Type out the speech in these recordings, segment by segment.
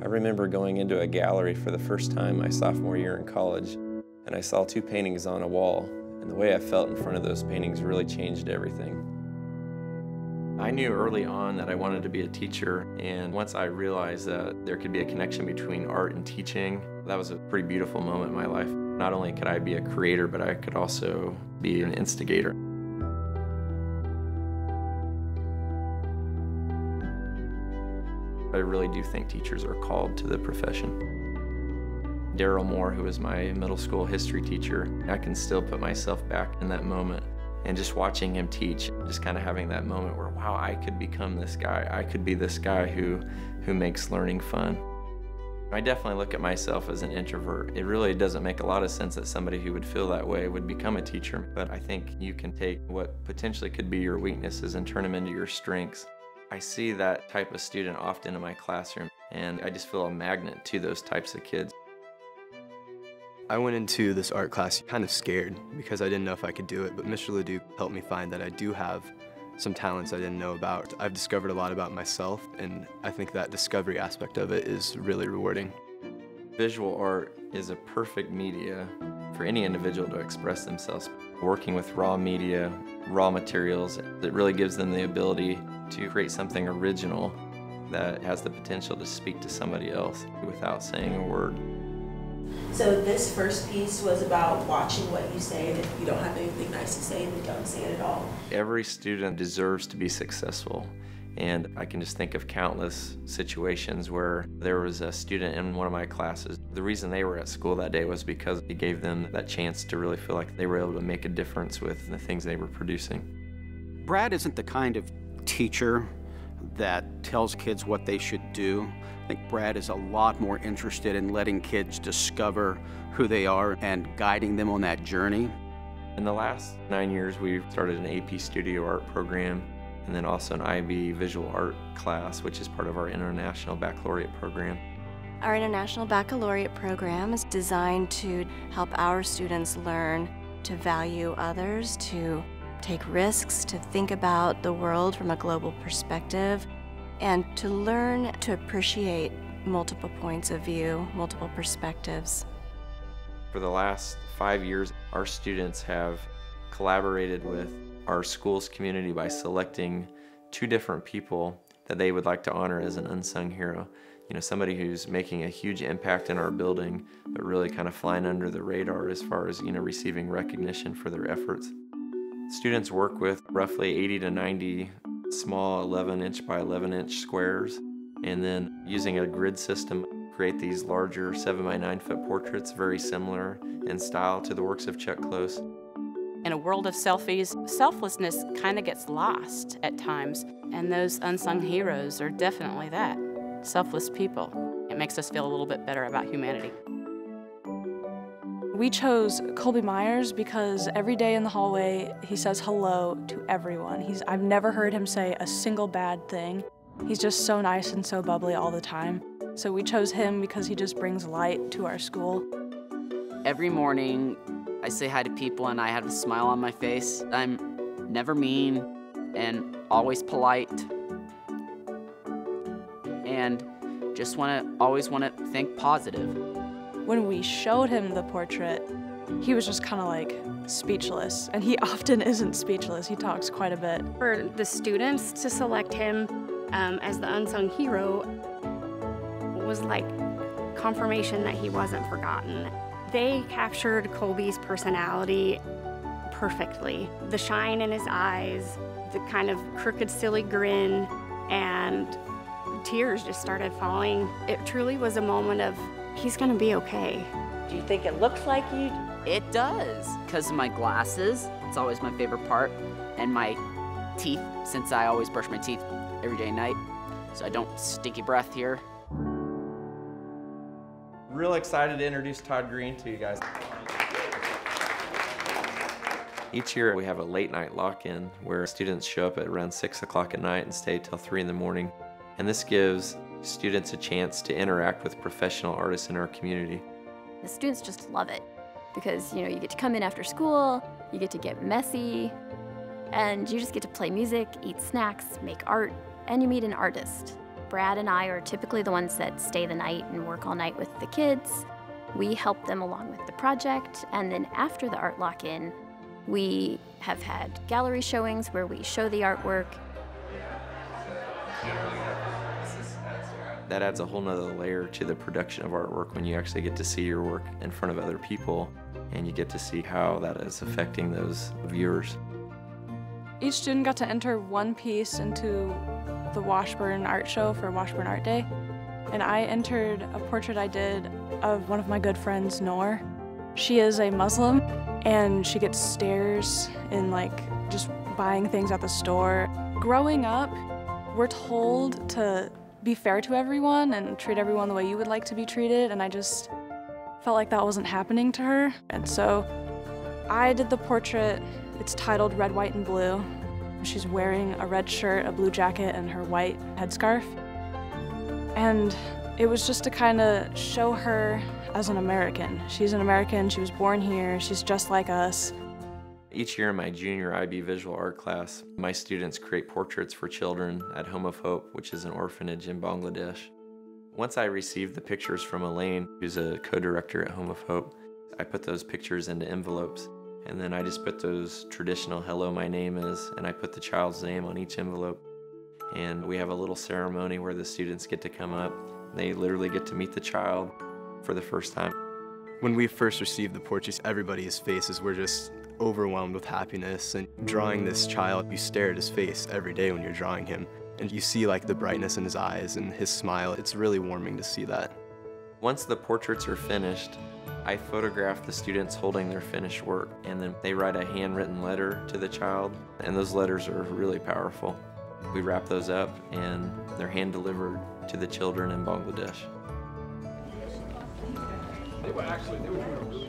remember going into a gallery for the first time my sophomore year in college, and I saw two paintings on a wall, and the way I felt in front of those paintings really changed everything. I knew early on that I wanted to be a teacher, and once I realized that there could be a connection between art and teaching, that was a pretty beautiful moment in my life. Not only could I be a creator, but I could also be an instigator. I really do think teachers are called to the profession. Daryl Moore, who was my middle school history teacher, I can still put myself back in that moment. And just watching him teach, just kind of having that moment where, wow, I could become this guy. I could be this guy who makes learning fun. I definitely look at myself as an introvert. It really doesn't make a lot of sense that somebody who would feel that way would become a teacher, but I think you can take what potentially could be your weaknesses and turn them into your strengths. I see that type of student often in my classroom, and I just feel a magnet to those types of kids. I went into this art class kind of scared because I didn't know if I could do it, but Mr. LeDuc helped me find that I do have some talents I didn't know about. I've discovered a lot about myself, and I think that discovery aspect of it is really rewarding. Visual art is a perfect media for any individual to express themselves. Working with raw media, raw materials, it really gives them the ability to create something original that has the potential to speak to somebody else without saying a word. So this first piece was about watching what you say, and if you don't have anything nice to say, then don't say it at all. Every student deserves to be successful, and I can just think of countless situations where there was a student in one of my classes. The reason they were at school that day was because it gave them that chance to really feel like they were able to make a difference with the things they were producing. Brad isn't the kind of teacher that tells kids what they should do. I think Brad is a lot more interested in letting kids discover who they are and guiding them on that journey. In the last 9 years, we've started an AP Studio Art program and then also an IB Visual Art class, which is part of our International Baccalaureate program. Our International Baccalaureate program is designed to help our students learn to value others, to take risks, to think about the world from a global perspective, and to learn to appreciate multiple points of view, multiple perspectives. For the last 5 years, our students have collaborated with our school's community by selecting 2 different people that they would like to honor as an unsung hero. You know, somebody who's making a huge impact in our building, but really kind of flying under the radar as far as, receiving recognition for their efforts. Students work with roughly 80 to 90 small 11-inch by 11-inch squares, and then using a grid system, create these larger 7 by 9 foot portraits, very similar in style to the works of Chuck Close. In a world of selfies, selflessness kind of gets lost at times, and those unsung heroes are definitely that, selfless people. It makes us feel a little bit better about humanity. We chose Colby Myers because every day in the hallway he says hello to everyone. I've never heard him say a single bad thing. He's just so nice and so bubbly all the time. So we chose him because he just brings light to our school. Every morning I say hi to people and I have a smile on my face. I'm never mean and always polite, and just always want to think positive. When we showed him the portrait, he was just kind of like speechless, and he often isn't speechless. He talks quite a bit. For the students to select him as the unsung hero was like confirmation that he wasn't forgotten. They captured Colby's personality perfectly. The shine in his eyes, the kind of crooked, silly grin, and tears just started falling. It truly was a moment of, he's gonna be okay. Do you think it looks like you? It does, because of my glasses. It's always my favorite part. And my teeth, since I always brush my teeth every day and night, so I don't stinky breath here. Real excited to introduce Todd Green to you guys. Each year we have a late night lock-in where students show up at around 6 o'clock at night and stay till 3 in the morning. And this gives students a chance to interact with professional artists in our community. The students just love it because, you get to come in after school, you get to get messy, and you just get to play music, eat snacks, make art, and you meet an artist. Brad and I are typically the ones that stay the night and work all night with the kids. We help them along with the project, and then after the art lock-in, we have had gallery showings where we show the artwork. That adds a whole nother layer to the production of artwork when you actually get to see your work in front of other people and you get to see how that is affecting those viewers. Each student got to enter one piece into the Washburn Art Show for Washburn Art Day, and I entered a portrait I did of one of my good friends, Noor. She is a Muslim, and she gets stares in just buying things at the store. Growing up, we're told to be fair to everyone and treat everyone the way you would like to be treated, and I just felt like that wasn't happening to her. And so I did the portrait. It's titled Red, White, and Blue. She's wearing a red shirt, a blue jacket, and her white headscarf. And it was just to kind of show her as an American. She's an American, she was born here, she's just like us. Each year in my junior IB visual art class, my students create portraits for children at Home of Hope, which is an orphanage in Bangladesh. Once I received the pictures from Elaine, who's a co-director at Home of Hope, I put those pictures into envelopes, and then I just put those traditional "hello, my name is," and I put the child's name on each envelope. And we have a little ceremony where the students get to come up. They literally get to meet the child for the first time. When we first received the portraits, everybody's faces were just overwhelmed with happiness. And drawing this child, you stare at his face every day when you're drawing him. And you see the brightness in his eyes and his smile. It's really warming to see that. Once the portraits are finished, I photograph the students holding their finished work, and then they write a handwritten letter to the child, and those letters are really powerful. We wrap those up and they're hand delivered to the children in Bangladesh.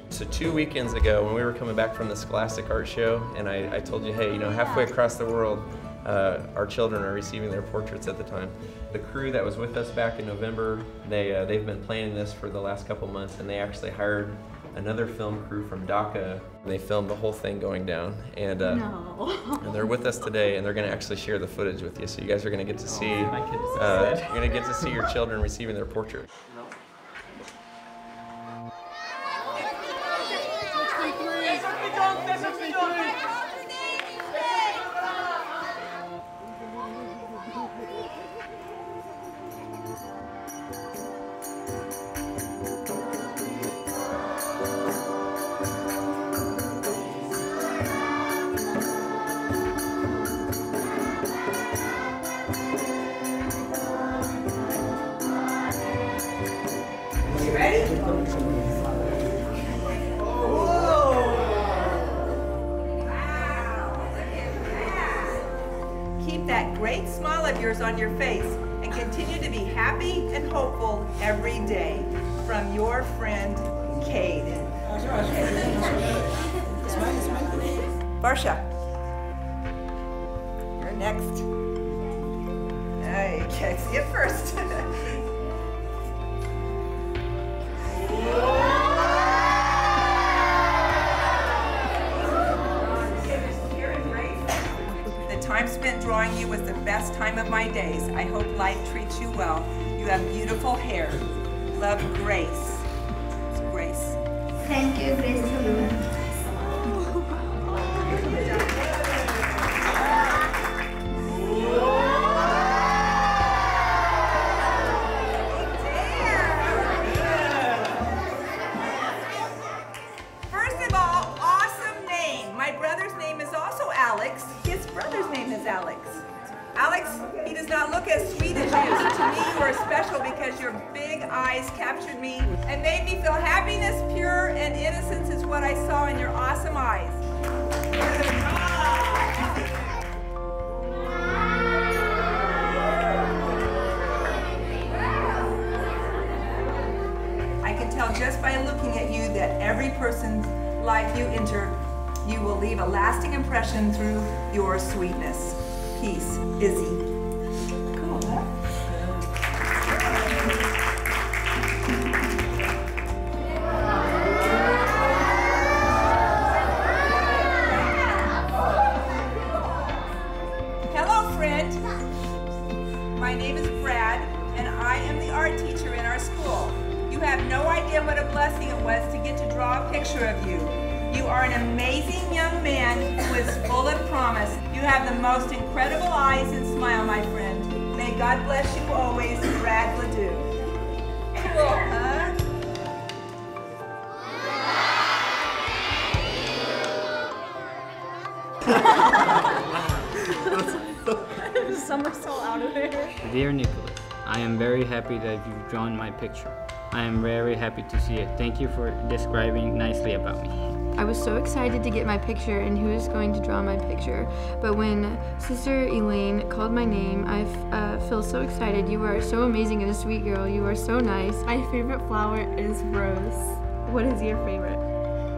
So 2 weekends ago, when we were coming back from the Scholastic Art Show, and I told you, hey, halfway across the world, our children are receiving their portraits at the time. The crew that was with us back in November, they've been planning this for the last couple months, and they actually hired another film crew from Dhaka. They filmed the whole thing going down, and and they're with us today, and they're going to actually share the footage with you. So you guys are going to get to see, you're going to get to see your children receiving their portrait. Keep that great smile of yours on your face and continue to be happy and hopeful every day. From your friend, Cade. Barsha, you're next. Hey, kids, get first. Time spent drawing you was the best time of my days. I hope life treats you well. You have beautiful hair. Love, Grace. It's Grace. Thank you, Grace. First of all, awesome name. My brother's name is also Alex. His brother's name is Alex. Alex, he does not look as sweet as you. To me, you are special because your big eyes captured me and made me feel happiness, pure, and innocence is what I saw in your awesome eyes. I can tell just by looking at you that every person's life you enter, you will leave a lasting impression through your sweetness. Peace, Izzy. Cool, huh? Hello, friend. My name is Brad. a picture of you. You are an amazing young man who is full of promise. You have the most incredible eyes and smile, my friend. May God bless you always, Brad LeDuc. Cool, huh? Somersault out of there. Dear Nicholas, I am very happy that you've drawn my picture. I am very happy to see it. Thank you for describing nicely about me. I was so excited to get my picture and who is going to draw my picture. But when Sister Elaine called my name, I feel so excited. You are so amazing and a sweet girl. You are so nice. My favorite flower is Rose. What is your favorite?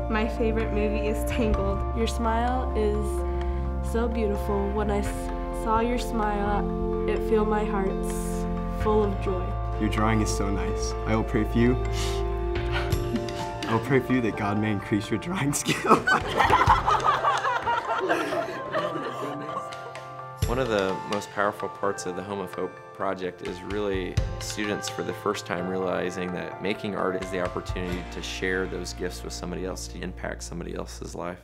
My favorite movie is Tangled. Your smile is so beautiful. When I saw your smile, it filled my heart full of joy. Your drawing is so nice. I will pray for you. I will pray for you that God may increase your drawing skill. One of the most powerful parts of the Home of Hope project is really students for the first time realizing that making art is the opportunity to share those gifts with somebody else, to impact somebody else's life.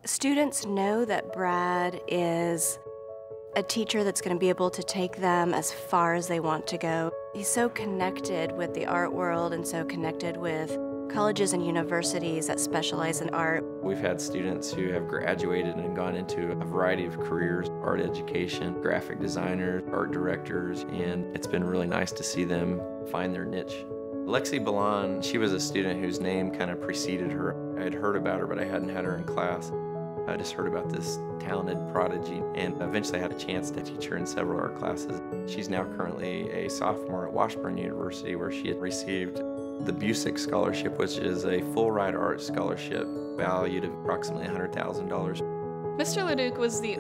Students know that Brad is a teacher that's going to be able to take them as far as they want to go. He's so connected with the art world and so connected with colleges and universities that specialize in art. We've had students who have graduated and gone into a variety of careers, art education, graphic designers, art directors, and it's been really nice to see them find their niche. Lexi Balan, she was a student whose name kind of preceded her. I had heard about her, but I hadn't had her in class. I just heard about this talented prodigy, and eventually I had a chance to teach her in several art classes. She's now currently a sophomore at Washburn University, where she had received the Busick Scholarship, which is a full-ride art scholarship valued at approximately $100,000. Mr. LeDuc was the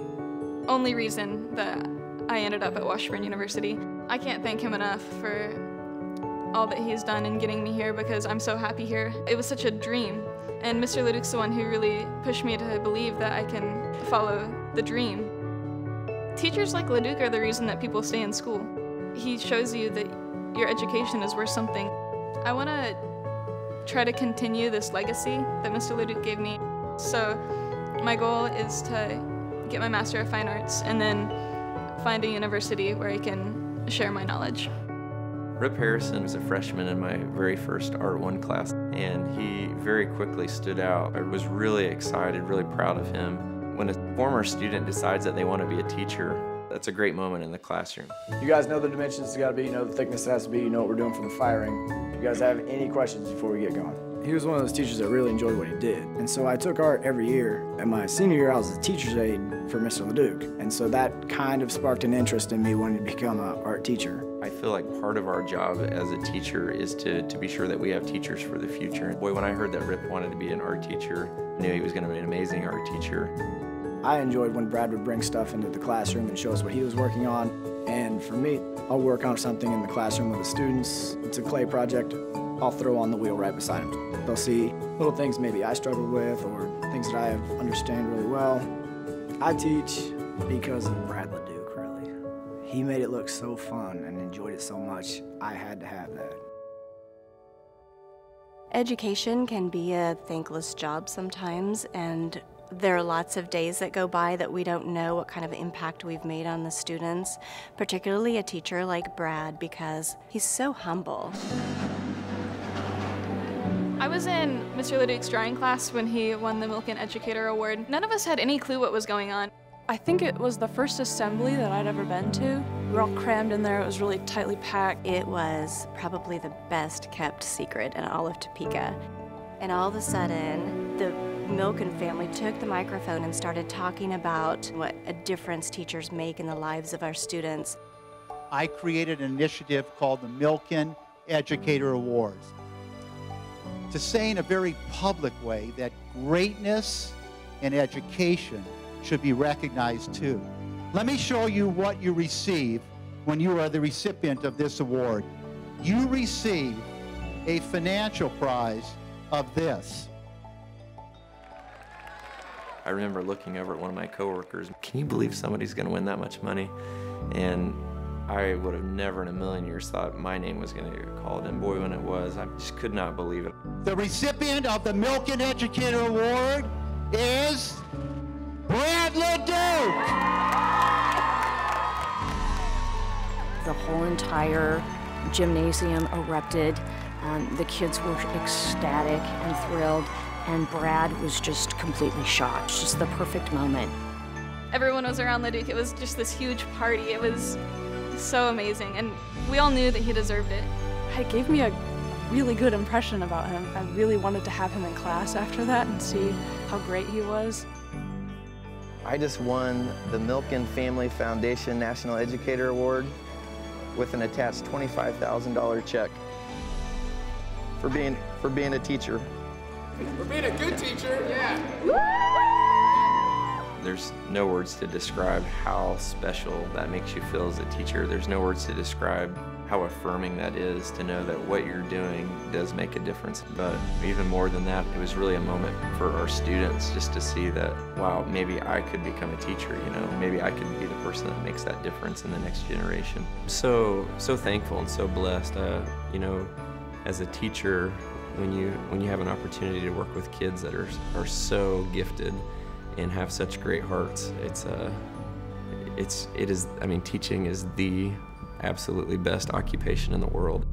only reason that I ended up at Washburn University. I can't thank him enough for all that he's done in getting me here, because I'm so happy here. It was such a dream. And Mr. LeDuc's the one who really pushed me to believe that I can follow the dream. Teachers like LeDuc are the reason that people stay in school. He shows you that your education is worth something. I want to try to continue this legacy that Mr. LeDuc gave me. So my goal is to get my Master of Fine Arts and then find a university where I can share my knowledge. Rip Harrison was a freshman in my very first Art 1 class, and he very quickly stood out. I was really excited, really proud of him. When a former student decides that they want to be a teacher, that's a great moment in the classroom. You guys know the dimensions it's got to be, you know the thickness it has to be, you know what we're doing for the firing. You guys have any questions before we get going? He was one of those teachers that really enjoyed what he did. And so I took art every year. At my senior year, I was a teacher's aide for Mr. LeDuc. And so that kind of sparked an interest in me wanting to become an art teacher. I feel like part of our job as a teacher is to be sure that we have teachers for the future. Boy, when I heard that Rip wanted to be an art teacher, I knew he was going to be an amazing art teacher. I enjoyed when Brad would bring stuff into the classroom and show us what he was working on. And for me, I'll work on something in the classroom with the students. It's a clay project. I'll throw on the wheel right beside them. They'll see little things maybe I struggled with or things that I understand really well. I teach because of Brad LeDuc, really. He made it look so fun and enjoyed it so much, I had to have that. Education can be a thankless job sometimes, and there are lots of days that go by that we don't know what kind of impact we've made on the students, particularly a teacher like Brad, because he's so humble. I was in Mr. LeDuc's drawing class when he won the Milken Educator Award. None of us had any clue what was going on. I think it was the first assembly that I'd ever been to. We were all crammed in there. It was really tightly packed. It was probably the best kept secret in all of Topeka. And all of a sudden, the Milken family took the microphone and started talking about what a difference teachers make in the lives of our students. I created an initiative called the Milken Educator Awards to say in a very public way that greatness in education should be recognized too. Let me show you what you receive when you are the recipient of this award. You receive a financial prize of this. I remember looking over at one of my coworkers. Can you believe somebody's going to win that much money? And I would have never in a million years thought my name was going to get called. And boy, when it was, I just could not believe it. The recipient of the Milken Educator Award is Brad LeDuc. The whole entire gymnasium erupted. The kids were ecstatic and thrilled, and Brad was just completely shocked. Just the perfect moment. Everyone was around LeDuc. It was just this huge party. It was so amazing, and we all knew that he deserved it. It gave me a really good impression about him. I really wanted to have him in class after that and see how great he was. I just won the Milken Family Foundation National Educator Award with an attached $25,000 check for being a teacher. For being a good teacher, yeah. There's no words to describe how special that makes you feel as a teacher. There's no words to describe how affirming that is to know that what you're doing does make a difference. But even more than that, it was really a moment for our students just to see that, wow, maybe I could become a teacher, you know? Maybe I could be the person that makes that difference in the next generation. So thankful and so blessed. You know, as a teacher, when you have an opportunity to work with kids that are so gifted and have such great hearts, it is, I mean, teaching is the absolutely best occupation in the world.